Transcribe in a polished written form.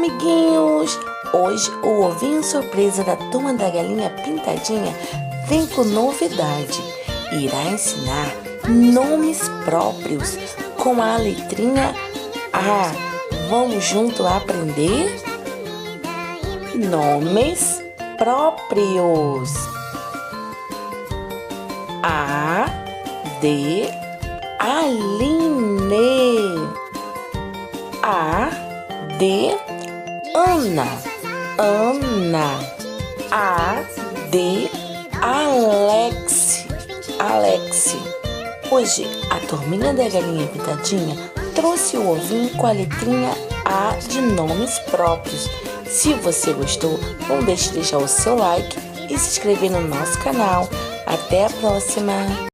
amiguinhos! Hoje o ovinho surpresa da Turma da Galinha Pintadinha vem com novidade. Irá ensinar nomes próprios com a letrinha A. Vamos junto aprender? Nomes próprios. A, de, Aline. A, de, Ana. Ana. A, de, Alex. Hoje a Turminha da Galinha Pintadinha trouxe o ovinho com a letrinha A de nomes próprios. Se você gostou, não deixe de deixar o seu like e se inscrever no nosso canal. Até a próxima!